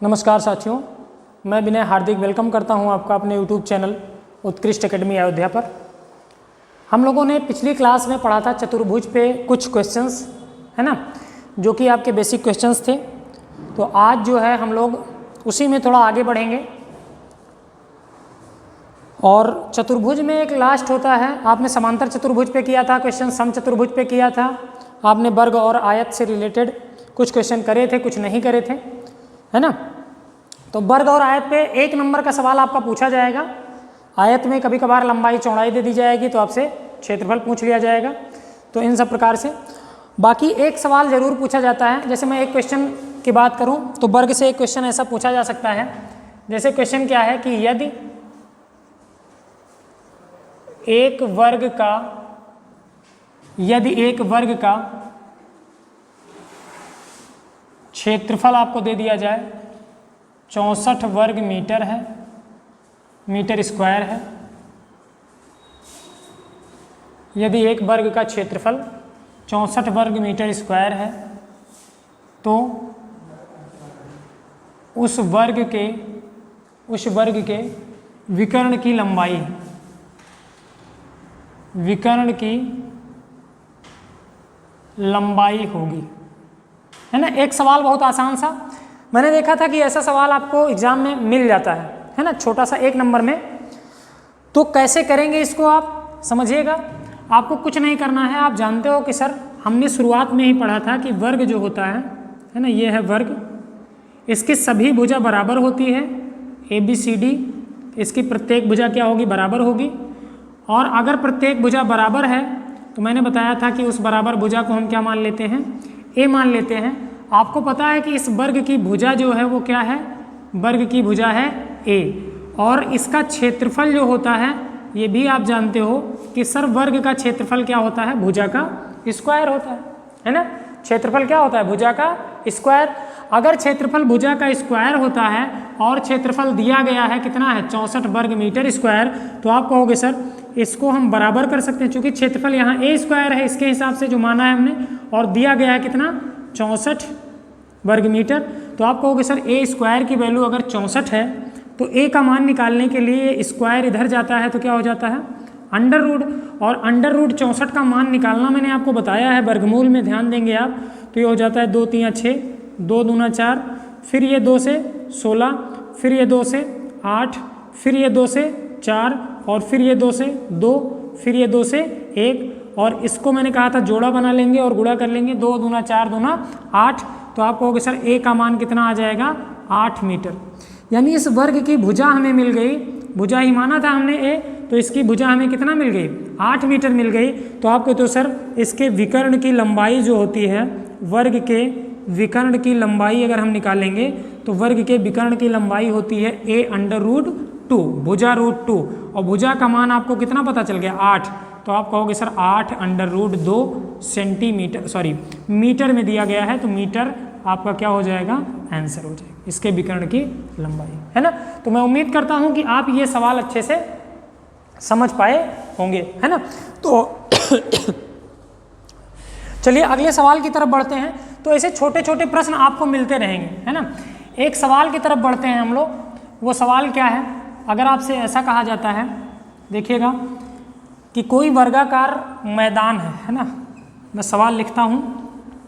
नमस्कार साथियों, मैं विनय हार्दिक वेलकम करता हूं आपका अपने YouTube चैनल उत्कृष्ट एकेडमी अयोध्या पर। हम लोगों ने पिछली क्लास में पढ़ा था चतुर्भुज पे कुछ क्वेश्चंस, है ना, जो कि आपके बेसिक क्वेश्चंस थे। तो आज जो है हम लोग उसी में थोड़ा आगे बढ़ेंगे। और चतुर्भुज में एक लास्ट होता है, आपने समांतर चतुर्भुज पे किया था क्वेश्चन, सम चतुर्भुज पे किया था, आपने वर्ग और आयत से रिलेटेड कुछ क्वेश्चन करे थे, कुछ नहीं करे थे, है ना। तो वर्ग और आयत पे 1 नंबर का सवाल आपका पूछा जाएगा। आयत में कभी कभार लंबाई चौड़ाई दे दी जाएगी तो आपसे क्षेत्रफल पूछ लिया जाएगा। तो इन सब प्रकार से बाकी एक सवाल जरूर पूछा जाता है। जैसे मैं एक क्वेश्चन की बात करूं तो वर्ग से एक क्वेश्चन ऐसा पूछा जा सकता है। जैसे क्वेश्चन क्या है कि यदि एक वर्ग का क्षेत्रफल आपको दे दिया जाए 64 वर्ग मीटर है, मीटर स्क्वायर है। यदि एक वर्ग का क्षेत्रफल 64 वर्ग मीटर स्क्वायर है तो उस वर्ग के विकर्ण की लंबाई होगी, है ना। एक सवाल बहुत आसान सा, मैंने देखा था कि ऐसा सवाल आपको एग्जाम में मिल जाता है ना, छोटा सा 1 नंबर में। तो कैसे करेंगे इसको आप समझिएगा। आपको कुछ नहीं करना है। आप जानते हो कि सर हमने शुरुआत में ही पढ़ा था कि वर्ग जो होता है ना, ये है वर्ग, इसकी सभी भुजा बराबर होती है, ABCD, इसकी प्रत्येक भुजा क्या होगी, बराबर होगी। और अगर प्रत्येक भुजा बराबर है तो मैंने बताया था कि उस बराबर भुजा को हम क्या मान लेते हैं, A मान लेते हैं। आपको पता है कि इस वर्ग की भुजा जो है वो क्या है, वर्ग की भुजा है A, और इसका क्षेत्रफल जो होता है ये भी आप जानते हो कि सर वर्ग का क्षेत्रफल क्या होता है, भुजा का स्क्वायर होता है ना। क्षेत्रफल क्या होता है, भुजा का स्क्वायर। अगर क्षेत्रफल भुजा का स्क्वायर होता है और क्षेत्रफल दिया गया है कितना है, 64 वर्ग मीटर स्क्वायर, तो आप कहोगे सर इसको हम बराबर कर सकते हैं, क्योंकि क्षेत्रफल यहाँ A स्क्वायर है, इसके हिसाब से जो माना है हमने, और दिया गया है कितना, 64 वर्ग मीटर। तो आप कहोगे सर A स्क्वायर की वैल्यू अगर 64 है तो A का मान निकालने के लिए स्क्वायर इधर जाता है तो क्या हो जाता है, अंडर रूट। और अंडर रूट 64 का मान निकालना मैंने आपको बताया है वर्गमूल में, ध्यान देंगे आप, तो ये हो जाता है 2 3 6, 2 दूना 4, फिर ये 2 से 16, फिर ये 2 से 8, फिर ये 2 से 4, और फिर ये 2 से 2, फिर ये 2 से 1, और इसको मैंने कहा था जोड़ा बना लेंगे और गुणा कर लेंगे, 2 दूना 4 दूना 8। तो आप कहोगे सर A का मान कितना आ जाएगा, 8 मीटर। यानी इस वर्ग की भुजा हमें मिल गई, भुजा ही माना था हमने A, तो इसकी भुजा हमें कितना मिल गई, 8 मीटर मिल गई। तो आप कहते हो सर इसके विकर्ण की लंबाई जो होती है, वर्ग के विकर्ण की लंबाई अगर हम निकालेंगे तो वर्ग के विकर्ण की लंबाई होती है A अंडर रूट 2, भुजा रूट 2, और भुजा का मान आपको कितना पता चल गया, 8। तो आप कहोगे sir 8 under root 2 centimetre, sorry metre में दिया गया है, तो मीटर आपका क्या हो जाएगा, आंसर हो जाएगा, इसके विकर्ण की लंबाई, है ना। तो मैं उम्मीद करता हूं कि आप ये सवाल अच्छे से समझ पाए होंगे, है ना। तो चलिए अगले सवाल की तरफ बढ़ते हैं। तो ऐसे छोटे छोटे प्रश्न आपको मिलते रहेंगे, है ना। एक सवाल की तरफ बढ़ते हैं हम लोग। वो सवाल क्या है, अगर आपसे ऐसा कहा जाता है, देखिएगा कि कोई वर्गाकार मैदान है ना। मैं सवाल लिखता हूँ,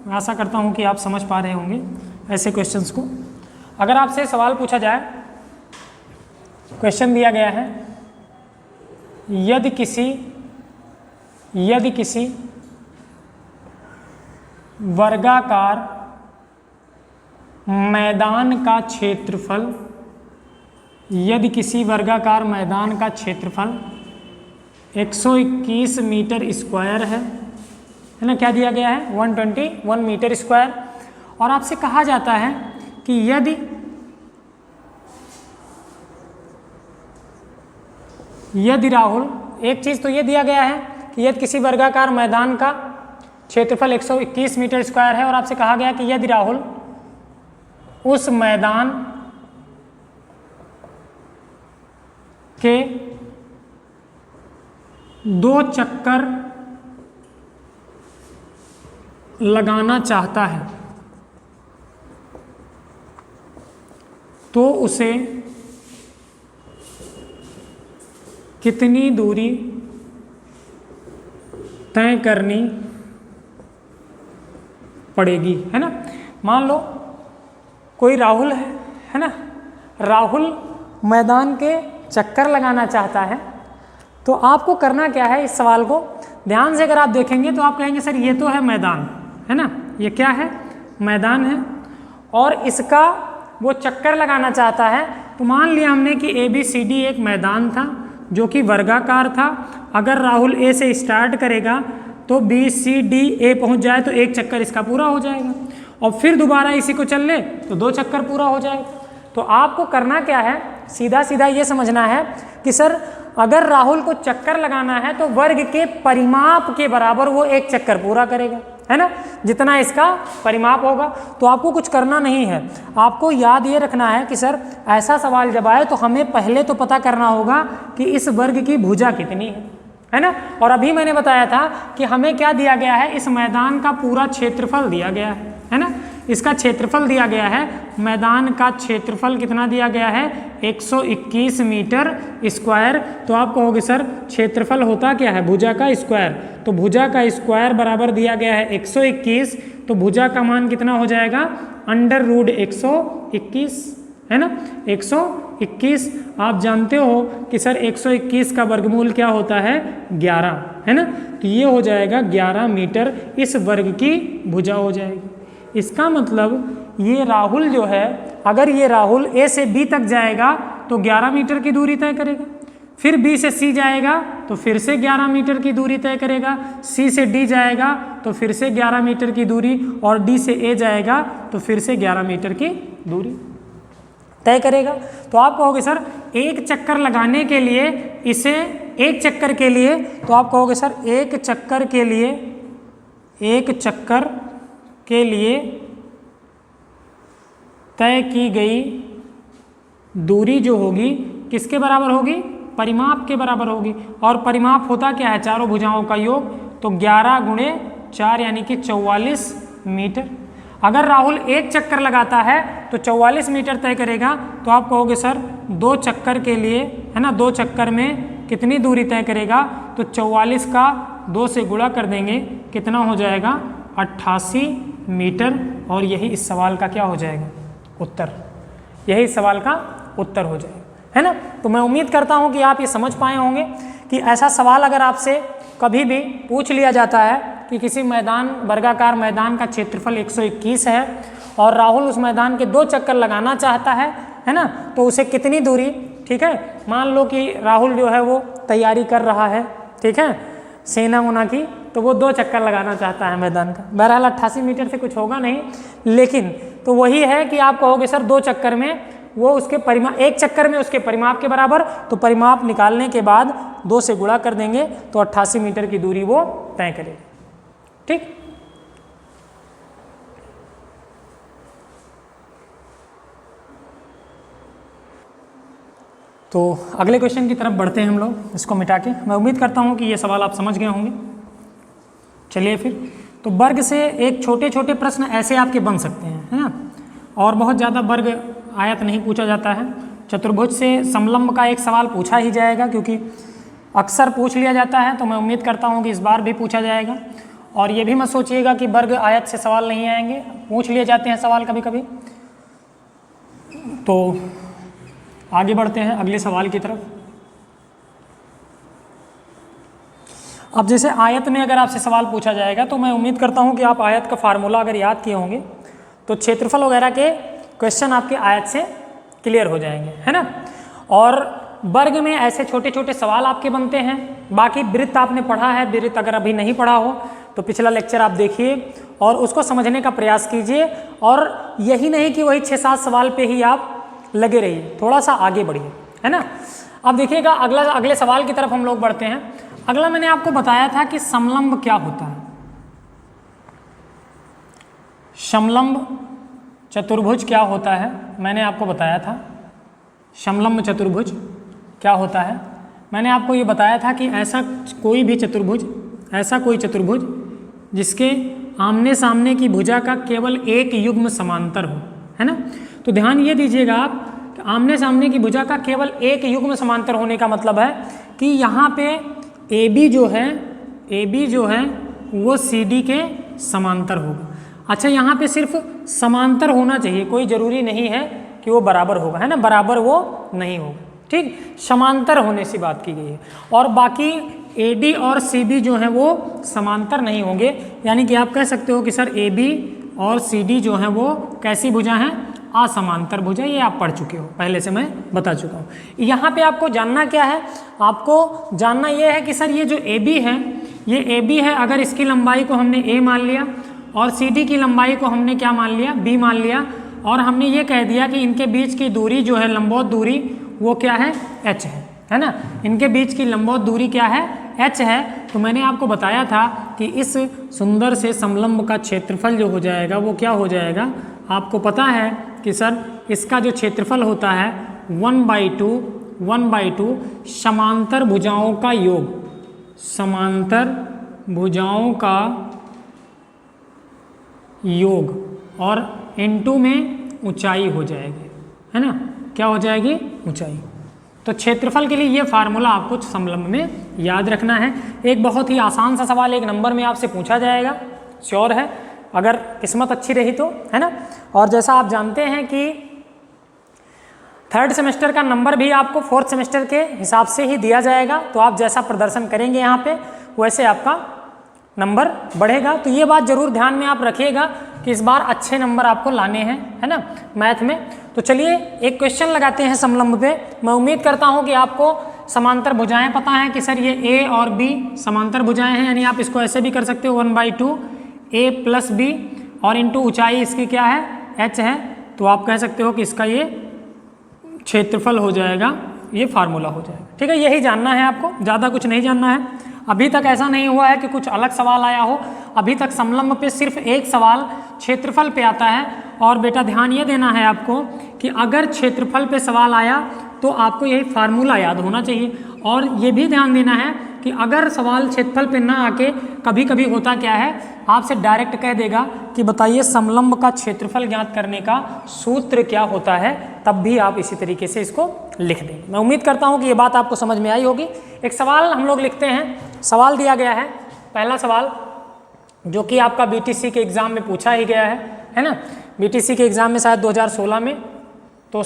मैं आशा करता हूँ कि आप समझ पा रहे होंगे ऐसे क्वेश्चंस को। अगर आपसे सवाल पूछा जाए, क्वेश्चन दिया गया है, यदि किसी वर्गाकार मैदान का क्षेत्रफल, यदि किसी वर्गाकार मैदान का क्षेत्रफल 121 मीटर स्क्वायर है ना, क्या दिया गया है, 121 मीटर स्क्वायर। और आपसे कहा जाता है कि यदि राहुल, एक चीज़ तो ये दिया गया है कि यदि किसी वर्गाकार मैदान का क्षेत्रफल 121 मीटर स्क्वायर है, और आपसे कहा गया कि यदि राहुल उस मैदान के 2 चक्कर लगाना चाहता है, तो उसे कितनी दूरी तय करनी पड़ेगी, है ना। मान लो कोई राहुल है ना, राहुल मैदान के चक्कर लगाना चाहता है, तो आपको करना क्या है, इस सवाल को ध्यान से अगर आप देखेंगे तो आप कहेंगे सर ये तो है मैदान, है ना, ये क्या है, मैदान है, और इसका वो चक्कर लगाना चाहता है। तो मान लिया हमने कि ABCD एक मैदान था जो कि वर्गाकार था। अगर राहुल A से स्टार्ट करेगा तो BCDA पहुंच जाए तो एक चक्कर इसका पूरा हो जाएगा, और फिर दोबारा इसी को चल ले तो 2 चक्कर पूरा हो जाएगा। तो आपको करना क्या है, सीधा सीधा ये समझना है कि सर अगर राहुल को चक्कर लगाना है तो वर्ग के परिमाप के बराबर वो एक चक्कर पूरा करेगा, है ना, जितना इसका परिमाप होगा। तो आपको कुछ करना नहीं है, आपको याद ये रखना है कि सर ऐसा सवाल जब आए तो हमें पहले तो पता करना होगा कि इस वर्ग की भुजा कितनी है ना। और अभी मैंने बताया था कि हमें क्या दिया गया है, इस मैदान का पूरा क्षेत्रफल दिया गया है ना, इसका क्षेत्रफल दिया गया है, मैदान का क्षेत्रफल कितना दिया गया है, 121 मीटर स्क्वायर। तो आप कहोगे सर क्षेत्रफल होता क्या है, भुजा का स्क्वायर, तो भुजा का स्क्वायर बराबर दिया गया है 121, तो भुजा का मान कितना हो जाएगा, √121, है ना, 121। आप जानते हो कि सर 121 का वर्गमूल क्या होता है, 11, है ना, तो ये हो जाएगा 11 मीटर इस वर्ग की भुजा हो जाएगी। इसका मतलब ये राहुल जो है, अगर ये राहुल A से B तक जाएगा तो 11 मीटर की दूरी तय करेगा, फिर B से C जाएगा तो फिर से 11 मीटर की दूरी तय करेगा, C से D जाएगा तो फिर से 11 मीटर की दूरी, और D से A जाएगा तो फिर से 11 मीटर की दूरी तय करेगा। तो आप कहोगे सर एक चक्कर लगाने के लिए इसे, एक चक्कर के लिए, तो आप कहोगे सर एक चक्कर के लिए तय की गई दूरी जो होगी किसके बराबर होगी, परिमाप के बराबर होगी। और परिमाप होता क्या है, चारों भुजाओं का योग, तो 11 × 4 यानी कि 44 मीटर। अगर राहुल एक चक्कर लगाता है तो 44 मीटर तय करेगा। तो आप कहोगे सर 2 चक्कर के लिए, है ना, 2 चक्कर में कितनी दूरी तय करेगा, तो 44 का 2 से गुणा कर देंगे, कितना हो जाएगा, 88 मीटर। और यही इस सवाल का क्या हो जाएगा, उत्तर, यही इस सवाल का उत्तर हो जाएगा, है ना। तो मैं उम्मीद करता हूँ कि आप ये समझ पाए होंगे कि ऐसा सवाल अगर आपसे कभी भी पूछ लिया जाता है कि किसी मैदान, वर्गाकार मैदान का क्षेत्रफल 121 है और राहुल उस मैदान के 2 चक्कर लगाना चाहता है ना, तो उसे कितनी दूरी, ठीक है, मान लो कि राहुल जो है वो तैयारी कर रहा है, ठीक है, सेना उना की, तो वो 2 चक्कर लगाना चाहता है मैदान का। बहरहाल 88 मीटर से कुछ होगा नहीं, लेकिन तो वही है कि आप कहोगे सर 2 चक्कर में वो उसके परिमाप, एक चक्कर में उसके परिमाप के बराबर, तो परिमाप निकालने के बाद 2 से गुणा कर देंगे तो 88 मीटर की दूरी वो तय करेगा, ठीक। तो अगले क्वेश्चन की तरफ बढ़ते हैं हम लोग, इसको मिटा के। मैं उम्मीद करता हूँ कि ये सवाल आप समझ गए होंगे। चलिए फिर, तो वर्ग से एक छोटे छोटे प्रश्न ऐसे आपके बन सकते हैं, है ना, और बहुत ज़्यादा वर्ग आयत नहीं पूछा जाता है। चतुर्भुज से समलंब का एक सवाल पूछा ही जाएगा, क्योंकि अक्सर पूछ लिया जाता है, तो मैं उम्मीद करता हूँ कि इस बार भी पूछा जाएगा। और ये भी मत सोचिएगा कि वर्ग आयत से सवाल नहीं आएंगे, पूछ लिए जाते हैं सवाल कभी कभी। तो आगे बढ़ते हैं अगले सवाल की तरफ। अब जैसे आयत में अगर आपसे सवाल पूछा जाएगा, तो मैं उम्मीद करता हूँ कि आप आयत का फार्मूला अगर याद किए होंगे तो क्षेत्रफल वगैरह के क्वेश्चन आपके आयत से क्लियर हो जाएंगे, है ना। और वर्ग में ऐसे छोटे छोटे सवाल आपके बनते हैं। बाकी वृत्त आपने पढ़ा है, वृत्त अगर अभी नहीं पढ़ा हो तो पिछला लेक्चर आप देखिए और उसको समझने का प्रयास कीजिए। और यही नहीं कि वही 6-7 सवाल पे ही आप लगे रहिए, थोड़ा सा आगे बढ़िए, है ना। अब देखिएगा अगले सवाल की तरफ हम लोग बढ़ते हैं। अगला मैंने आपको बताया था कि समलंब क्या होता है। समलंब चतुर्भुज क्या होता है, मैंने आपको बताया था। समलंब चतुर्भुज क्या होता है, मैंने आपको ये बताया था कि ऐसा कोई चतुर्भुज जिसके आमने सामने की भुजा का केवल एक युग्म समांतर हो, है ना। तो ध्यान ये दीजिएगा आप आमने सामने की भुजा का केवल एक युग्म समांतर होने का मतलब है कि यहाँ पे AB जो है वो CD के समांतर होगा। अच्छा, यहाँ पे सिर्फ समांतर होना चाहिए, कोई ज़रूरी नहीं है कि वो बराबर होगा, है ना, बराबर वो नहीं होगा, ठीक, समांतर होने से बात की गई है। और बाकी AD और CB जो है वो समांतर नहीं होंगे, यानी कि आप कह सकते हो कि सर AB और CD जो है वो कैसी भुजा हैं, असमांतर भुजा। ये आप पढ़ चुके हो, पहले से मैं बता चुका हूँ। यहाँ पे आपको जानना क्या है, आपको जानना ये है कि सर ये जो AB है, ये AB है, अगर इसकी लंबाई को हमने A मान लिया और CD की लंबाई को हमने क्या मान लिया, B मान लिया, और हमने ये कह दिया कि इनके बीच की दूरी जो है लंबवत दूरी वो क्या है, H है ना, इनके बीच की लंबवत दूरी क्या है, H है। तो मैंने आपको बताया था कि इस सुंदर से समलंब का क्षेत्रफल जो हो जाएगा वो क्या हो जाएगा, आपको पता है कि सर इसका जो क्षेत्रफल होता है 1/2 समांतर भुजाओं का योग, समांतर भुजाओं का योग, और इनटू में ऊंचाई हो जाएगी, है ना, क्या हो जाएगी, ऊंचाई। तो क्षेत्रफल के लिए ये फार्मूला आपको समलंब में याद रखना है। एक बहुत ही आसान सा सवाल एक नंबर में आपसे पूछा जाएगा, श्योर है, अगर किस्मत अच्छी रही तो, है ना। और जैसा आप जानते हैं कि थर्ड सेमेस्टर का नंबर भी आपको फोर्थ सेमेस्टर के हिसाब से ही दिया जाएगा, तो आप जैसा प्रदर्शन करेंगे यहाँ पे वैसे आपका नंबर बढ़ेगा। तो ये बात जरूर ध्यान में आप रखिएगा कि इस बार अच्छे नंबर आपको लाने हैं, है ना, मैथ में। तो चलिए एक क्वेश्चन लगाते हैं समलंब पे। मैं उम्मीद करता हूँ कि आपको समांतर भुजाएं पता है कि सर ये A और B समांतर भुजाएं हैं, यानी आप इसको ऐसे भी कर सकते हो 1/2 A + B, और इंटू ऊंचाई इसकी क्या है, H है, तो आप कह सकते हो कि इसका ये क्षेत्रफल हो जाएगा, ये फार्मूला हो जाएगा, ठीक है। यही जानना है आपको, ज़्यादा कुछ नहीं जानना है। अभी तक ऐसा नहीं हुआ है कि कुछ अलग सवाल आया हो, अभी तक समलंब पे सिर्फ एक सवाल क्षेत्रफल पे आता है। और बेटा ध्यान ये देना है आपको कि अगर क्षेत्रफल पे सवाल आया तो आपको यही फार्मूला याद होना चाहिए, और ये भी ध्यान देना है कि अगर सवाल क्षेत्रफल पे ना आके कभी कभी होता क्या है, आपसे डायरेक्ट कह देगा कि बताइए समलंब का क्षेत्रफल ज्ञात करने का सूत्र क्या होता है, तब भी आप इसी तरीके से इसको लिख देंगे। मैं उम्मीद करता हूँ कि ये बात आपको समझ में आई होगी। एक सवाल हम लोग लिखते हैं, सवाल दिया गया है, पहला सवाल जो कि आपका BTC के एग्ज़ाम में पूछा ही गया है ना, BTC के एग्ज़ाम में शायद 2016 में। तो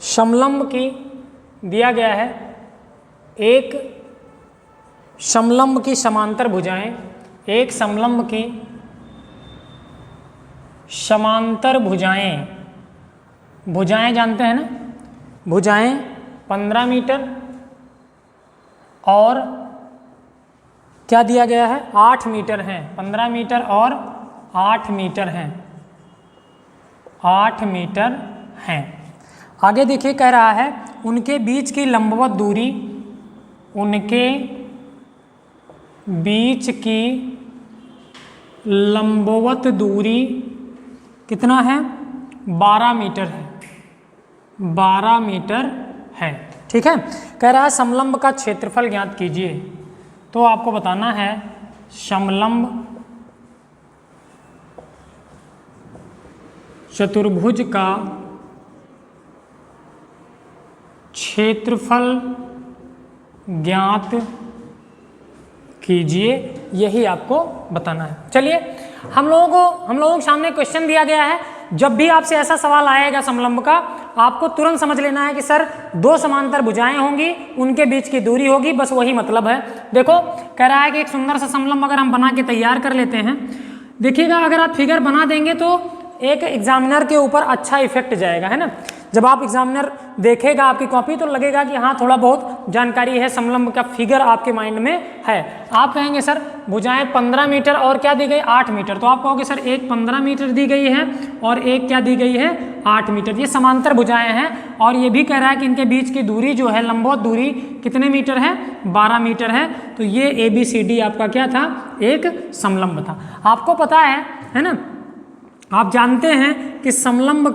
समलंब की दिया गया है, एक समलंब की समांतर भुजाएं, एक समलंब की समांतर भुजाएं, भुजाएं जानते हैं ना, भुजाएं 15 मीटर और क्या दिया गया है, 8 मीटर हैं, 15 मीटर और 8 मीटर हैं, 8 मीटर हैं। आगे देखिए कह रहा है उनके बीच की लंबवत दूरी, उनके बीच की लंबवत दूरी कितना है, 12 मीटर है, 12 मीटर है, ठीक है। कह रहा है समलंब का क्षेत्रफल ज्ञात कीजिए। तो आपको बताना है समलंब चतुर्भुज का क्षेत्रफल ज्ञात कीजिए, यही आपको बताना है। चलिए हम लोगों के सामने क्वेश्चन दिया गया है। जब भी आपसे ऐसा सवाल आएगा समलंब का, आपको तुरंत समझ लेना है कि सर दो समांतर भुजाएं होंगी, उनके बीच की दूरी होगी, बस वही मतलब है। देखो कह रहा है कि एक सुंदर सा समलंब अगर हम बना के तैयार कर लेते हैं, देखिएगा अगर आप फिगर बना देंगे तो एक एग्जामिनर के ऊपर अच्छा इफेक्ट जाएगा, है ना। जब आप एग्जामिनर देखेगा आपकी कॉपी तो लगेगा कि हाँ थोड़ा बहुत जानकारी है, समलंब का फिगर आपके माइंड में है। आप कहेंगे सर भुजाएं 15 मीटर और क्या दी गई, 8 मीटर। तो आप कहोगे सर एक 15 मीटर दी गई है और एक क्या दी गई है, 8 मीटर। ये समांतर भुजाएं हैं और ये भी कह रहा है कि इनके बीच की दूरी जो है, लंबवत दूरी कितने मीटर है, 12 मीटर है। तो ये ABCD आपका क्या था, एक समलंब था। आपको पता है ना, आप जानते हैं कि समलंब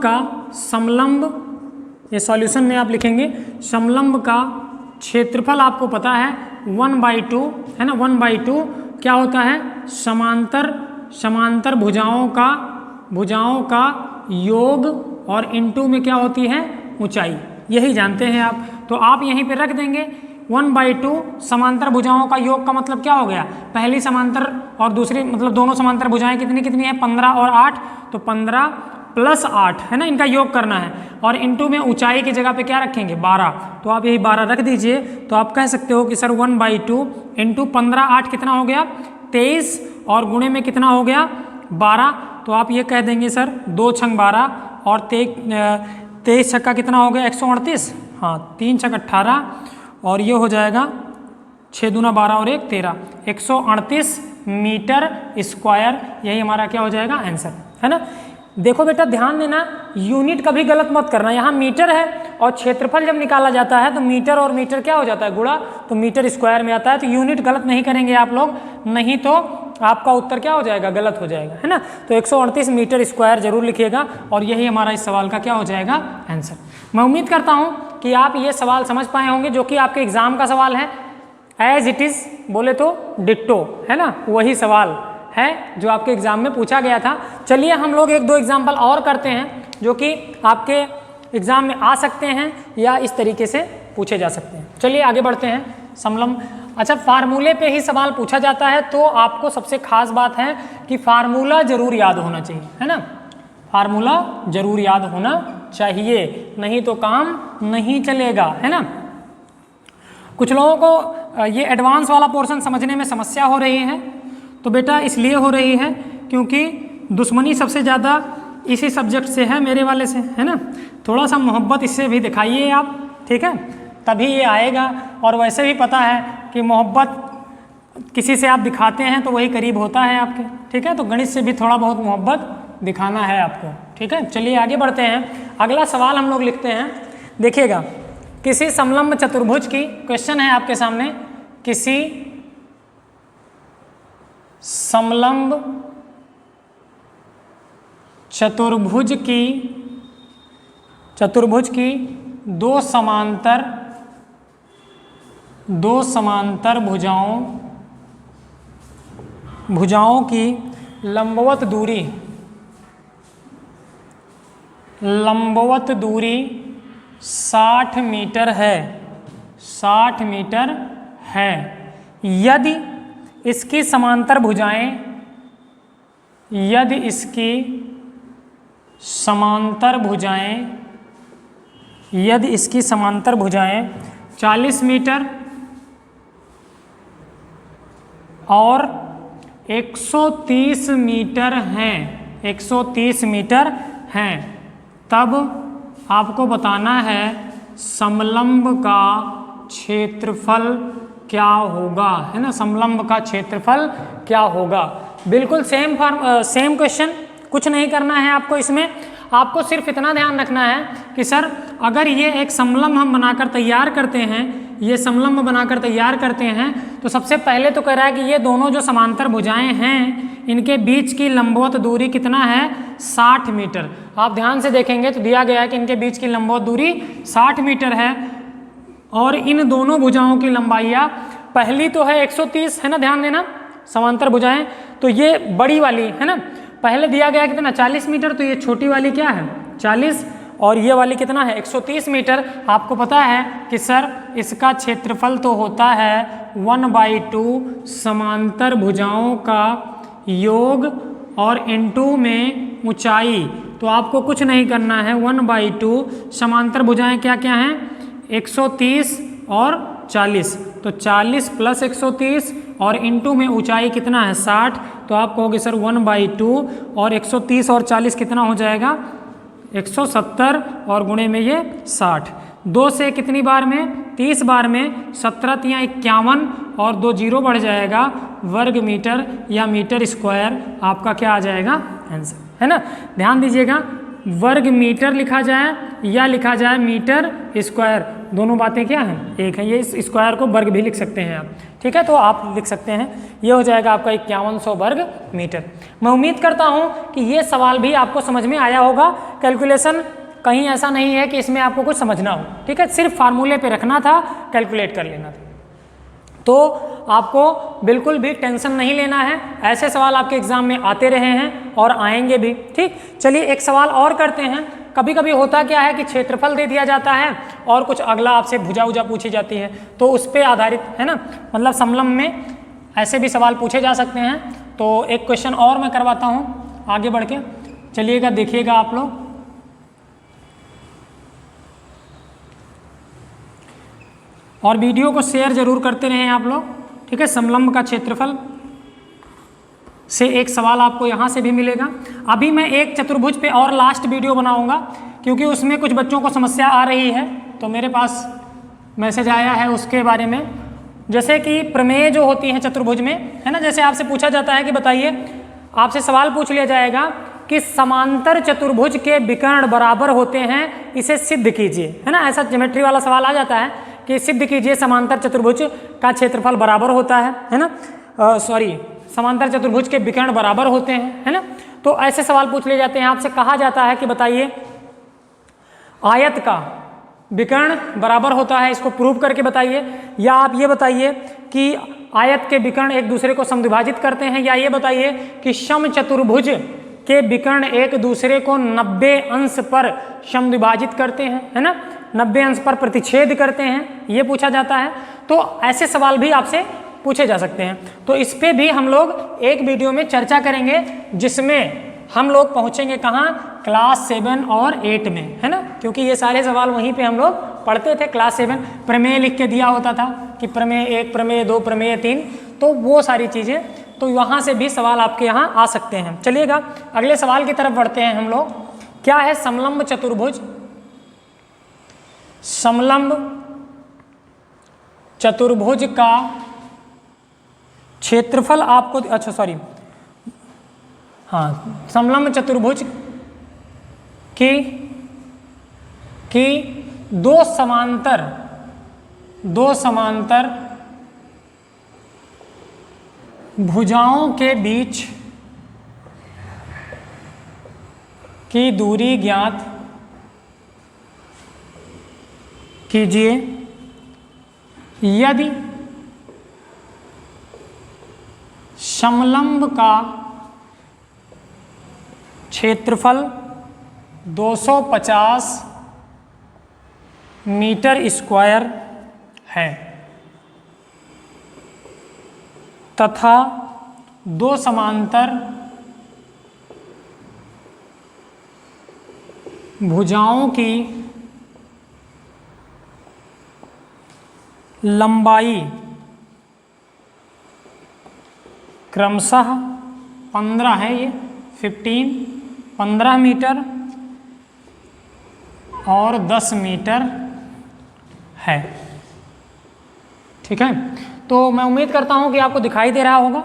ये सॉल्यूशन में आप लिखेंगे, समलंब का क्षेत्रफल आपको पता है 1/2 है ना, 1/2 क्या होता है, समांतर भुजाओं का योग और इनटू में क्या होती है ऊंचाई, यही जानते हैं आप। तो आप यहीं पे रख देंगे 1/2 समांतर भुजाओं का योग का मतलब क्या हो गया, पहली समांतर और दूसरी मतलब दोनों समांतर भुजाएं कितनी कितनी है 15 और 8, तो 15 + 8 है ना, इनका योग करना है। और इनटू में ऊंचाई की जगह पे क्या रखेंगे 12, तो आप यही 12 रख दीजिए। तो आप कह सकते हो कि सर 1/2 इंटू 15 8 कितना हो गया 23 और गुणे में कितना हो गया 12, तो आप ये कह देंगे सर 2 × 12 और 23 छक्का कितना हो गया 138, हाँ 3 × 18 और ये हो जाएगा 6 दूना 12 और 1 13, 138 मीटर स्क्वायर, यही हमारा क्या हो जाएगा आंसर, है ना। देखो बेटा ध्यान देना, यूनिट कभी गलत मत करना, यहाँ मीटर है और क्षेत्रफल जब निकाला जाता है तो मीटर और मीटर क्या हो जाता है गुणा, तो मीटर स्क्वायर में आता है, तो यूनिट गलत नहीं करेंगे आप लोग, नहीं तो आपका उत्तर क्या हो जाएगा गलत हो जाएगा, है ना। तो 138 मीटर स्क्वायर जरूर लिखिएगा और यही हमारा इस सवाल का क्या हो जाएगा आंसर। मैं उम्मीद करता हूँ कि आप ये सवाल समझ पाए होंगे, जो कि आपके एग्जाम का सवाल है, एज इट इज़ बोले तो डिट्टो, है ना, वही सवाल है जो आपके एग्जाम में पूछा गया था। चलिए हम लोग 1-2 एग्जाम्पल और करते हैं जो कि आपके एग्जाम में आ सकते हैं या इस तरीके से पूछे जा सकते हैं। चलिए आगे बढ़ते हैं। समलंब, अच्छा फार्मूले पे ही सवाल पूछा जाता है तो आपको सबसे खास बात है कि फार्मूला जरूर याद होना चाहिए, है ना, फार्मूला जरूर याद होना चाहिए, नहीं तो काम नहीं चलेगा, है ना। कुछ लोगों को ये एडवांस वाला पोर्शन समझने में समस्या हो रही है, तो बेटा इसलिए हो रही है क्योंकि दुश्मनी सबसे ज़्यादा इसी सब्जेक्ट से है, मेरे वाले से, है ना। थोड़ा सा मोहब्बत इससे भी दिखाइए आप, ठीक है, तभी ये आएगा। और वैसे भी पता है कि मोहब्बत किसी से आप दिखाते हैं तो वही करीब होता है आपके, ठीक है। तो गणित से भी थोड़ा बहुत मोहब्बत दिखाना है आपको, ठीक है। चलिए आगे बढ़ते हैं। अगला सवाल हम लोग लिखते हैं, देखिएगा, किसी समलंब चतुर्भुज की, क्वेश्चन है आपके सामने, किसी समलंब चतुर्भुज की दो समांतर भुजाओं की लंबवत दूरी 60 मीटर है, 60 मीटर है। यदि इसकी समांतर भुजाएं 40 मीटर और 130 मीटर हैं, 130 मीटर हैं, तब आपको बताना है समलंब का क्षेत्रफल क्या होगा, है ना, समलंब का क्षेत्रफल क्या होगा। बिल्कुल सेम क्वेश्चन, कुछ नहीं करना है आपको इसमें, आपको सिर्फ इतना ध्यान रखना है कि सर अगर ये एक समलंब हम बनाकर तैयार करते हैं, ये समलंब बनाकर तैयार करते हैं, तो सबसे पहले तो कह रहा है कि ये दोनों जो समांतर भुजाएं हैं इनके बीच की लंबवत दूरी कितना है 60 मीटर। आप ध्यान से देखेंगे तो दिया गया है कि इनके बीच की लंबवत दूरी 60 मीटर है और इन दोनों भुजाओं की लंबाइयाँ, पहली तो है 130, है ना, ध्यान देना, समांतर भुजाएं, तो ये बड़ी वाली है ना, पहले दिया गया कितना 40 मीटर, तो ये छोटी वाली क्या है 40 और ये वाली कितना है 130 मीटर। आपको पता है कि सर इसका क्षेत्रफल तो होता है 1/2 समांतर भुजाओं का योग और इनटू में ऊंचाई, तो आपको कुछ नहीं करना है, 1/2 समांतर भुजाएं क्या क्या हैं 130 और 40, तो 40 + 130 और इनटू में ऊंचाई कितना है 60, तो आप कहोगे सर 1/2 और 130 और 40 कितना हो जाएगा 170 और गुणे में ये 60, 2 से कितनी बार में 30 बार में 17 × 51 और 2 0 बढ़ जाएगा, वर्ग मीटर या मीटर स्क्वायर आपका क्या आ जाएगा आंसर, है ना। ध्यान दीजिएगा, वर्ग मीटर लिखा जाए या लिखा जाए मीटर स्क्वायर, दोनों बातें क्या हैं एक है, ये इस स्क्वायर को वर्ग भी लिख सकते हैं आप, ठीक है, तो आप लिख सकते हैं, ये हो जाएगा आपका 5100 वर्ग मीटर। मैं उम्मीद करता हूं कि ये सवाल भी आपको समझ में आया होगा। कैलकुलेशन कहीं ऐसा नहीं है कि इसमें आपको कुछ समझना हो, ठीक है, सिर्फ फार्मूले पे रखना था, कैलकुलेट कर लेना था, तो आपको बिल्कुल भी टेंशन नहीं लेना है, ऐसे सवाल आपके एग्जाम में आते रहे हैं और आएंगे भी, ठीक। चलिए एक सवाल और करते हैं, कभी कभी होता क्या है कि क्षेत्रफल दे दिया जाता है और कुछ अगला आपसे भुजा उजा पूछी जाती है, तो उस पर आधारित है ना, मतलब समलंब में ऐसे भी सवाल पूछे जा सकते हैं। तो एक क्वेश्चन और मैं करवाता हूँ आगे बढ़ के, चलिएगा देखिएगा आप लोग। और वीडियो को शेयर जरूर करते रहें आप लोग, ठीक है। समलंब का क्षेत्रफल से एक सवाल आपको यहाँ से भी मिलेगा। अभी मैं एक चतुर्भुज पे और लास्ट वीडियो बनाऊंगा, क्योंकि उसमें कुछ बच्चों को समस्या आ रही है, तो मेरे पास मैसेज आया है उसके बारे में। जैसे कि प्रमेय जो होती है चतुर्भुज में, है ना, जैसे आपसे पूछा जाता है कि बताइए, आपसे सवाल पूछ लिया जाएगा कि समांतर चतुर्भुज के विकर्ण बराबर होते हैं, इसे सिद्ध कीजिए, है ना। ऐसा ज्योमेट्री वाला सवाल आ जाता है कि सिद्ध कीजिए समांतर चतुर्भुज का क्षेत्रफल बराबर होता है ना, समांतर चतुर्भुज के विकर्ण बराबर होते हैं, है ना। तो ऐसे सवाल पूछ लिए जाते हैं, आपसे कहा जाता है कि बताइए आयत का विकर्ण बराबर होता है, इसको प्रूव करके बताइए, या आप ये बताइए कि आयत के विकर्ण एक दूसरे को समद्विभाजित करते हैं, या ये बताइए कि समचतुर्भुज के विकर्ण एक दूसरे को 90 अंश पर समद्विभाजित करते हैं, है ना, 90 अंश पर प्रतिच्छेद करते हैं, ये पूछा जाता है। तो ऐसे सवाल भी आपसे पूछे जा सकते हैं। तो इस पे भी हम लोग एक वीडियो में चर्चा करेंगे, जिसमें हम लोग पहुंचेंगे कहाँ, क्लास 7 और 8 में, है ना, क्योंकि ये सारे सवाल वहीं पे हम लोग पढ़ते थे। क्लास 7 प्रमेय लिख के दिया होता था कि प्रमेय 1, प्रमेय 2, प्रमेय 3, तो वो सारी चीज़ें, तो वहाँ से भी सवाल आपके यहाँ आ सकते हैं। चलिएगा अगले सवाल की तरफ बढ़ते हैं हम लोग। क्या है समलंब चतुर्भुज? समलंब चतुर्भुज का क्षेत्रफल आपको, अच्छा सॉरी, हाँ, समलंब चतुर्भुज की दो समांतर भुजाओं के बीच की दूरी ज्ञात कीजिए यदि समलंब का क्षेत्रफल 250 मीटर स्क्वायर है तथा दो समांतर भुजाओं की लंबाई क्रमशः 15 है, ये 15 मीटर और 10 मीटर है, ठीक है। तो मैं उम्मीद करता हूँ कि आपको दिखाई दे रहा होगा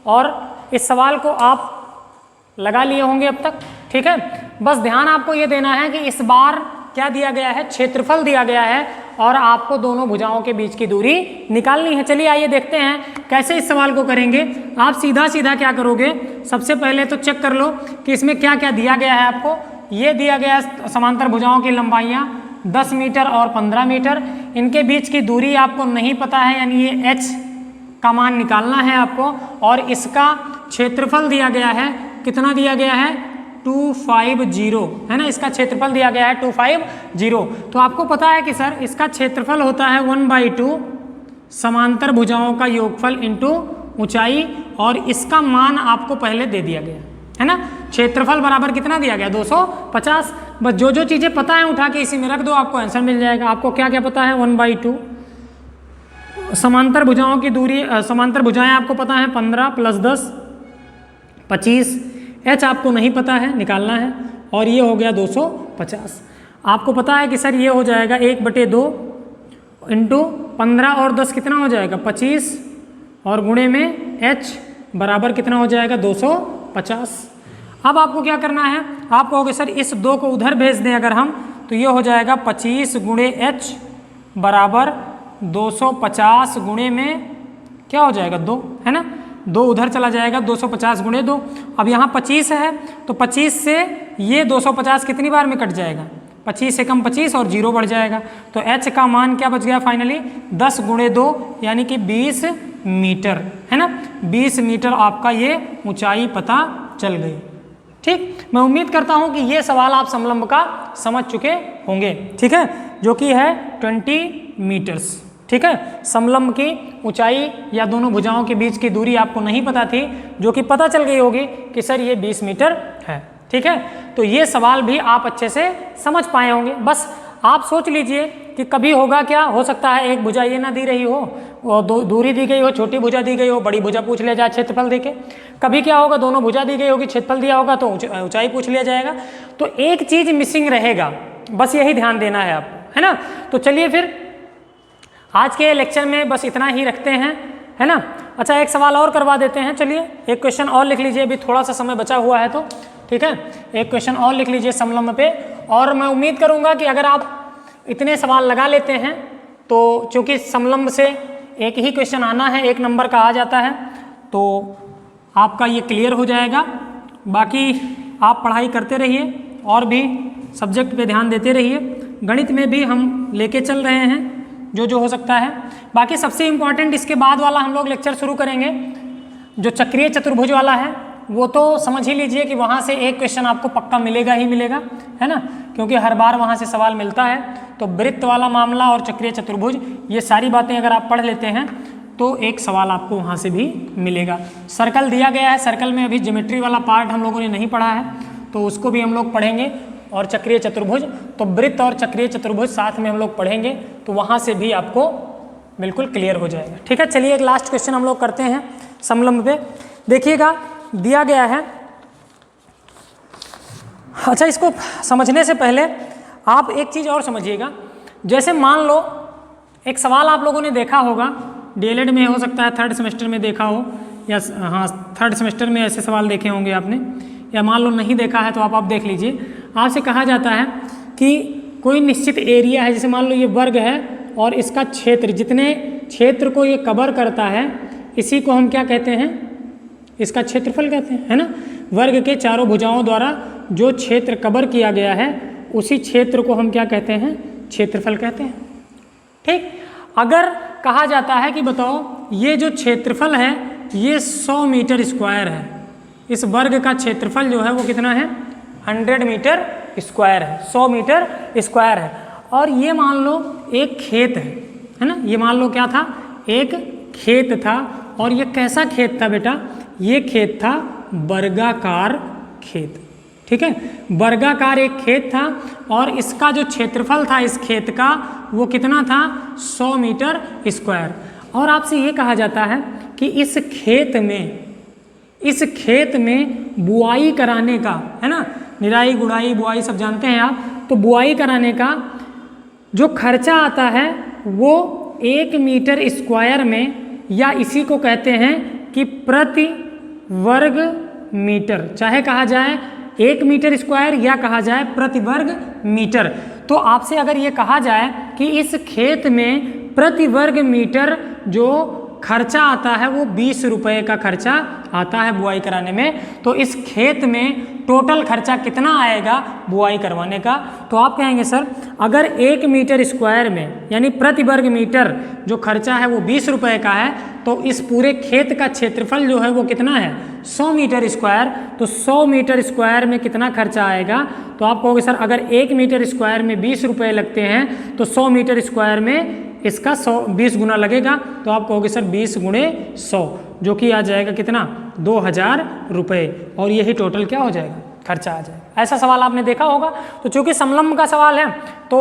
और इस सवाल को आप लगा लिए होंगे अब तक, ठीक है। बस ध्यान आपको ये देना है कि इस बार क्या दिया गया है, क्षेत्रफल दिया गया है और आपको दोनों भुजाओं के बीच की दूरी निकालनी है। चलिए आइए देखते हैं कैसे इस सवाल को करेंगे। आप सीधा सीधा क्या करोगे, सबसे पहले तो चेक कर लो कि इसमें क्या क्या दिया गया है आपको। ये दिया गया है समांतर भुजाओं की लंबाइयाँ 10 मीटर और 15 मीटर, इनके बीच की दूरी आपको नहीं पता है, यानी ये h का मान निकालना है आपको, और इसका क्षेत्रफल दिया गया है, कितना दिया गया है, 250, है ना, इसका क्षेत्रफल दिया गया है 250। तो आपको पता है कि सर इसका क्षेत्रफल होता है 1/2 समांतर भुजाओं का योगफल इंटू ऊंचाई, और इसका मान आपको पहले दे दिया गया है ना। क्षेत्रफल बराबर कितना दिया गया, 250। बस जो जो चीज़ें पता है उठा के इसी में रख दो, आपको आंसर मिल जाएगा। आपको क्या क्या पता है, 1/2 समांतर भुजाओं की दूरी, समांतर भुजाएं आपको पता है 15 + 10 25, h आपको नहीं पता है, निकालना है, और ये हो गया 250। आपको पता है कि सर ये हो जाएगा 1/2 इंटू 15 और 10 कितना हो जाएगा, 25, और गुणे में h बराबर कितना हो जाएगा, 250। अब आपको क्या करना है, आप कहोगे सर इस 2 को उधर भेज दें अगर हम, तो ये हो जाएगा 25 गुणे h बराबर 250 गुणे में क्या हो जाएगा, 2, है ना, 2 उधर चला जाएगा, 250 गुणे 2। अब यहाँ 25 है, तो 25 से ये 250 कितनी बार में कट जाएगा, 25 से कम 25 और 0 बढ़ जाएगा, तो h का मान क्या बच गया फाइनली, 10 गुणे 2 यानी कि 20 मीटर, है ना, 20 मीटर आपका ये ऊंचाई पता चल गई, ठीक। मैं उम्मीद करता हूं कि ये सवाल आप समलंब का समझ चुके होंगे, ठीक है, जो कि है 20 मीटर्स, ठीक है। समलंब की ऊंचाई या दोनों भुजाओं के बीच की दूरी आपको नहीं पता थी, जो कि पता चल गई होगी कि सर ये 20 मीटर है, ठीक है। तो ये सवाल भी आप अच्छे से समझ पाए होंगे। बस आप सोच लीजिए कि कभी होगा क्या, हो सकता है एक भुजा ये ना दी रही हो, वो दूरी दी गई हो, छोटी भुजा दी गई हो, बड़ी भुजा पूछ लिया जाए क्षेत्रफल देके। कभी क्या होगा, दोनों भुजा दी गई होगी, क्षेत्रफल दिया होगा तो ऊंचाई पूछ लिया जाएगा। तो एक चीज मिसिंग रहेगा, बस यही ध्यान देना है आपको, है ना। तो चलिए फिर आज के लेक्चर में बस इतना ही रखते हैं, है ना। अच्छा, एक सवाल और करवा देते हैं, चलिए एक क्वेश्चन और लिख लीजिए, अभी थोड़ा सा समय बचा हुआ है तो, ठीक है। एक क्वेश्चन और लिख लीजिए समलंब पे, और मैं उम्मीद करूंगा कि अगर आप इतने सवाल लगा लेते हैं तो, चूंकि समलंब से एक ही क्वेश्चन आना है, 1 नंबर का आ जाता है, तो आपका ये क्लियर हो जाएगा। बाकी आप पढ़ाई करते रहिए और भी सब्जेक्ट पे ध्यान देते रहिए। गणित में भी हम लेके चल रहे हैं जो हो सकता है। बाकी सबसे इम्पॉर्टेंट इसके बाद वाला हम लोग लेक्चर शुरू करेंगे, जो चक्रीय चतुर्भुज वाला है, वो तो समझ ही लीजिए कि वहाँ से एक क्वेश्चन आपको पक्का मिलेगा ही मिलेगा, है ना, क्योंकि हर बार वहाँ से सवाल मिलता है। तो वृत्त वाला मामला और चक्रीय चतुर्भुज, ये सारी बातें अगर आप पढ़ लेते हैं तो एक सवाल आपको वहाँ से भी मिलेगा। सर्कल दिया गया है, सर्कल में अभी ज्योमेट्री वाला पार्ट हम लोगों ने नहीं पढ़ा है, तो उसको भी हम लोग पढ़ेंगे। और चक्रीय चतुर्भुज, तो वृत्त और चक्रीय चतुर्भुज साथ में हम लोग पढ़ेंगे, तो वहाँ से भी आपको बिल्कुल क्लियर हो जाएगा, ठीक है। चलिए एक लास्ट क्वेश्चन हम लोग करते हैं समलंब पे। देखिएगा दिया गया है, अच्छा इसको समझने से पहले आप एक चीज़ और समझिएगा। जैसे मान लो एक सवाल आप लोगों ने देखा होगा, डीएलएड में हो सकता है 3rd सेमेस्टर में देखा हो, या हाँ 3rd सेमेस्टर में ऐसे सवाल देखे होंगे आपने, या मान लो नहीं देखा है तो आप देख लीजिए। आपसे कहा जाता है कि कोई निश्चित एरिया है, जैसे मान लो ये वर्ग है और इसका क्षेत्र, जितने क्षेत्र को ये कवर करता है, इसी को हम क्या कहते हैं, इसका क्षेत्रफल कहते हैं, है ना। वर्ग के चारों भुजाओं द्वारा जो क्षेत्र कवर किया गया है, उसी क्षेत्र को हम क्या कहते हैं, क्षेत्रफल कहते हैं, ठीक। अगर कहा जाता है कि बताओ ये जो क्षेत्रफल है ये 100 मीटर स्क्वायर है, इस वर्ग का क्षेत्रफल जो है वो कितना है, 100 मीटर स्क्वायर है, 100 मीटर स्क्वायर है। और ये मान लो एक खेत है ना, ये मान लो क्या था, एक खेत था। और ये कैसा खेत था बेटा, ये खेत था वर्गाकार खेत, ठीक है। वर्गाकार एक खेत था और इसका जो क्षेत्रफल था इस खेत का वो कितना था, 100 मीटर स्क्वायर। और आपसे ये कहा जाता है कि इस खेत में बुआई कराने का, है ना, निराई गुड़ाई बुआई सब जानते हैं आप, तो बुआई कराने का जो खर्चा आता है वो 1 मीटर स्क्वायर में, या इसी को कहते हैं कि प्रति वर्ग मीटर, चाहे कहा जाए 1 मीटर स्क्वायर या कहा जाए प्रति वर्ग मीटर। तो आपसे अगर ये कहा जाए कि इस खेत में प्रति वर्ग मीटर जो खर्चा आता है वो 20 रुपये का खर्चा आता है बुआई कराने में, तो इस खेत में टोटल खर्चा कितना आएगा बुआई करवाने का। तो आप कहेंगे सर अगर 1 मीटर स्क्वायर में यानी प्रति वर्ग मीटर जो खर्चा है वो 20 रुपये का है, तो इस पूरे खेत का क्षेत्रफल जो है वो कितना है, 100 मीटर स्क्वायर। तो 100 मीटर स्क्वायर में कितना खर्चा आएगा, तो आप कहोगे सर अगर 1 मीटर स्क्वायर में 20 रुपये लगते हैं तो 100 मीटर स्क्वायर में इसका 20 गुना लगेगा। तो आप कहोगे सर 20 गुणे 100, जो कि आ जाएगा कितना, 2000 रुपये, और यही टोटल क्या हो जाएगा, खर्चा आ जाएगा। ऐसा सवाल आपने देखा होगा। तो चूंकि समलंब का सवाल है तो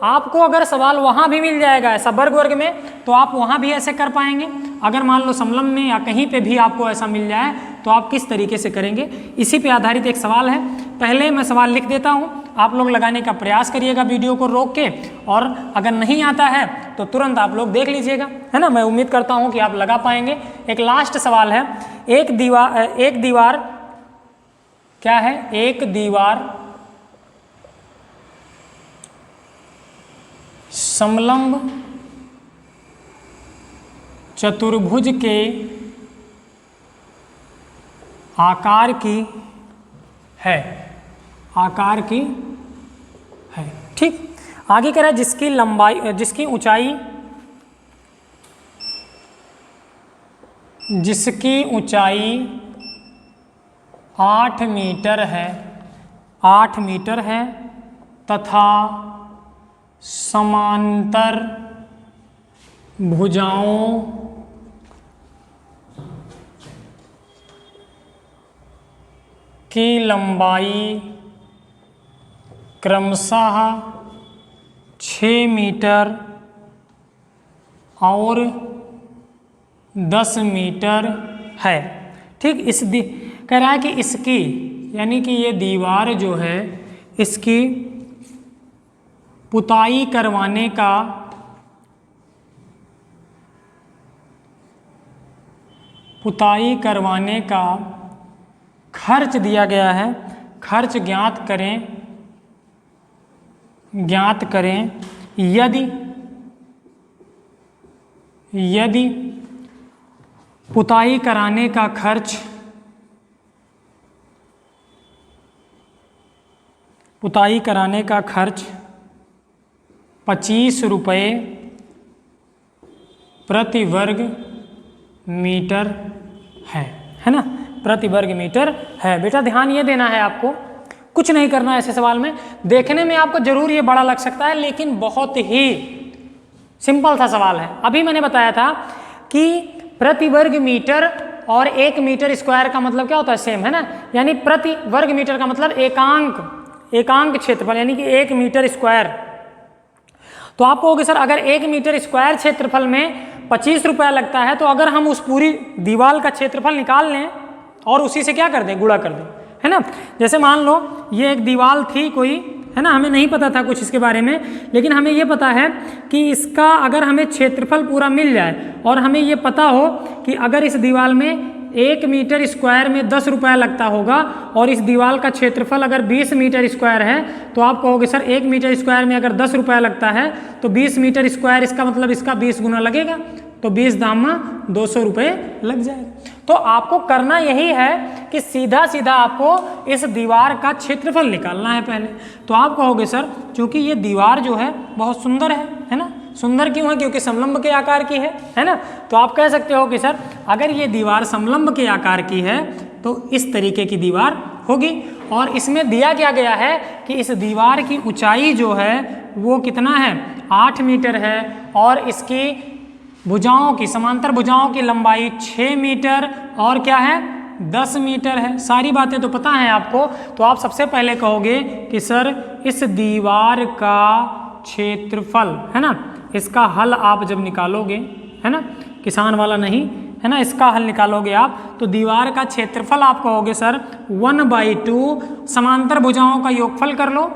आपको अगर सवाल वहाँ भी मिल जाएगा ऐसा वर्ग में, तो आप वहाँ भी ऐसे कर पाएंगे। अगर मान लो समलंब में या कहीं पे भी आपको ऐसा मिल जाए तो आप किस तरीके से करेंगे, इसी पे आधारित एक सवाल है। पहले मैं सवाल लिख देता हूँ, आप लोग लगाने का प्रयास करिएगा वीडियो को रोक के, और अगर नहीं आता है तो तुरंत आप लोग देख लीजिएगा, है ना। मैं उम्मीद करता हूँ कि आप लगा पाएंगे। एक लास्ट सवाल है, एक दीवार क्या है, एक दीवार समलंब चतुर्भुज के आकार की है, आकार की है, ठीक। आगे कह रहा है जिसकी लंबाई, जिसकी ऊंचाई 8 मीटर है 8 मीटर है तथा समांतर भुजाओं की लंबाई क्रमशः 6 मीटर और 10 मीटर है। ठीक, कह रहा है कि इसकी यानी कि ये दीवार जो है इसकी पुताई करवाने का खर्च दिया गया है। खर्च ज्ञात करें यदि पुताई कराने का खर्च 25 रुपये प्रति वर्ग मीटर है ना, प्रति वर्ग मीटर है। बेटा ध्यान ये देना है आपको, कुछ नहीं करना है ऐसे सवाल में। देखने में आपको जरूर ये बड़ा लग सकता है लेकिन बहुत ही सिंपल सा सवाल है। अभी मैंने बताया था कि प्रति वर्ग मीटर और 1 मीटर स्क्वायर का मतलब क्या होता है, सेम है ना। यानी प्रति वर्ग मीटर का मतलब एकांक क्षेत्रफल, यानी कि 1 मीटर स्क्वायर। तो आप कहोगे सर अगर 1 मीटर स्क्वायर क्षेत्रफल में 25 रुपया लगता है, तो अगर हम उस पूरी दीवार का क्षेत्रफल निकाल लें और उसी से क्या कर दें, गुणा कर दें, है ना। जैसे मान लो ये एक दीवार थी कोई, है ना, हमें नहीं पता था कुछ इसके बारे में, लेकिन हमें ये पता है कि इसका अगर हमें क्षेत्रफल पूरा मिल जाए और हमें ये पता हो कि अगर इस दीवार में 1 मीटर स्क्वायर में 10 रुपया लगता होगा और इस दीवार का क्षेत्रफल अगर 20 मीटर स्क्वायर है, तो आप कहोगे सर 1 मीटर स्क्वायर में अगर 10 रुपया लगता है तो 20 मीटर स्क्वायर इसका मतलब इसका 20 गुना लगेगा, तो 20 दामा 200 रुपये लग जाएगा। तो आपको करना यही है कि सीधा सीधा आपको इस दीवार का क्षेत्रफल निकालना है पहले। तो आप कहोगे सर चूंकि ये दीवार जो है बहुत सुंदर है ना। सुंदर क्यों है, क्योंकि समलंब के आकार की है ना। तो आप कह सकते हो कि सर अगर ये दीवार समलंब के आकार की है तो इस तरीके की दीवार होगी। और इसमें दिया क्या गया है कि इस दीवार की ऊंचाई जो है वो कितना है, 8 मीटर है और इसकी भुजाओं की, समांतर भुजाओं की लंबाई 6 मीटर और क्या है, 10 मीटर है। सारी बातें तो पता हैं आपको। तो आप सबसे पहले कहोगे कि सर इस दीवार का क्षेत्रफल, है ना, इसका हल आप जब निकालोगे, है ना, किसान वाला नहीं, है ना, इसका हल निकालोगे आप, तो दीवार का क्षेत्रफल आप कहोगे सर 1/2 समांतर भुजाओं का योगफल कर लो,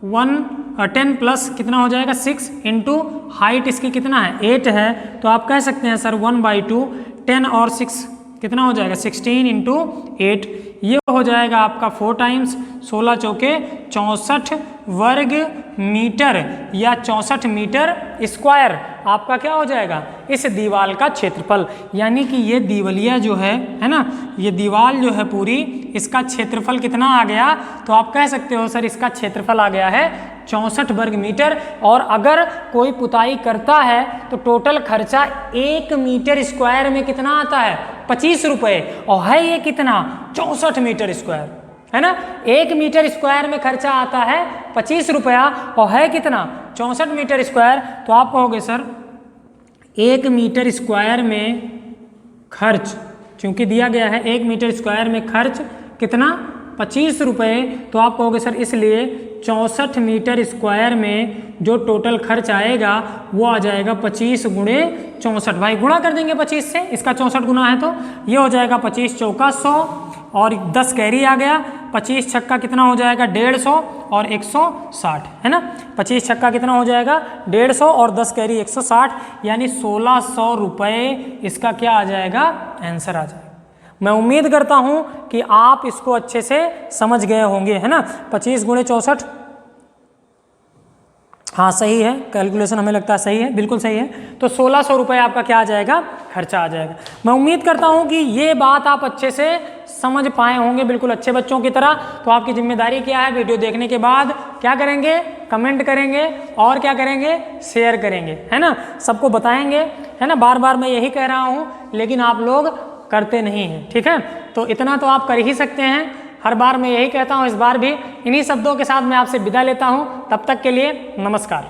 10 प्लस कितना हो जाएगा 6 इंटू हाइट इसकी कितना है 8 है, तो आप कह सकते हैं सर 1/2 10 और 6 कितना हो जाएगा 16 इंटू 8, ये हो जाएगा आपका 4 टाइम्स 16 चौके 64 वर्ग मीटर या 64 मीटर स्क्वायर आपका क्या हो जाएगा इस दीवार का क्षेत्रफल। यानी कि ये दीवलिया जो है ना, ये दीवार जो है पूरी, इसका क्षेत्रफल कितना आ गया, तो आप कह सकते हो सर इसका क्षेत्रफल आ गया है 64 वर्ग मीटर। और अगर कोई पुताई करता है तो टोटल खर्चा 1 मीटर स्क्वायर में कितना आता है 25 रुपये, और है ये कितना 64 मीटर स्क्वायर, है ना। 1 मीटर स्क्वायर में खर्चा आता है 25 रुपया और है कितना 64 मीटर स्क्वायर। तो आप कहोगे सर 1 मीटर स्क्वायर में खर्च, चूंकि दिया गया है 1 मीटर स्क्वायर में खर्च कितना 25 रुपये, तो आप कहोगे सर इसलिए 64 मीटर स्क्वायर में जो टोटल खर्च आएगा वो आ जाएगा 25 गुणे 64। भाई गुणा कर देंगे 25 से, इसका 64 गुना है तो ये हो जाएगा 25 चौका 100 और 10 कैरी आ गया, 25 छक्का कितना हो जाएगा 150 और 160, है ना। 25 छक्का कितना हो जाएगा 150 और 10 कैरी 160, यानी 1600 रुपये इसका क्या आ जाएगा आंसर आ जाएगा। मैं उम्मीद करता हूं कि आप इसको अच्छे से समझ गए होंगे, है ना। 25 गुणे 64, हाँ सही है, कैलकुलेशन हमें लगता है सही है, बिल्कुल सही है। तो 1600 रुपये आपका क्या आ जाएगा खर्चा आ जाएगा। मैं उम्मीद करता हूं कि ये बात आप अच्छे से समझ पाए होंगे, बिल्कुल अच्छे बच्चों की तरह। तो आपकी जिम्मेदारी क्या है, वीडियो देखने के बाद क्या करेंगे, कमेंट करेंगे और क्या करेंगे, शेयर करेंगे, है ना, सबको बताएंगे, है ना। बार बार मैं यही कह रहा हूँ लेकिन आप लोग करते नहीं हैं, ठीक है। तो इतना तो आप कर ही सकते हैं, हर बार मैं यही कहता हूँ, इस बार भी इन्हीं शब्दों के साथ मैं आपसे विदा लेता हूँ। तब तक के लिए नमस्कार।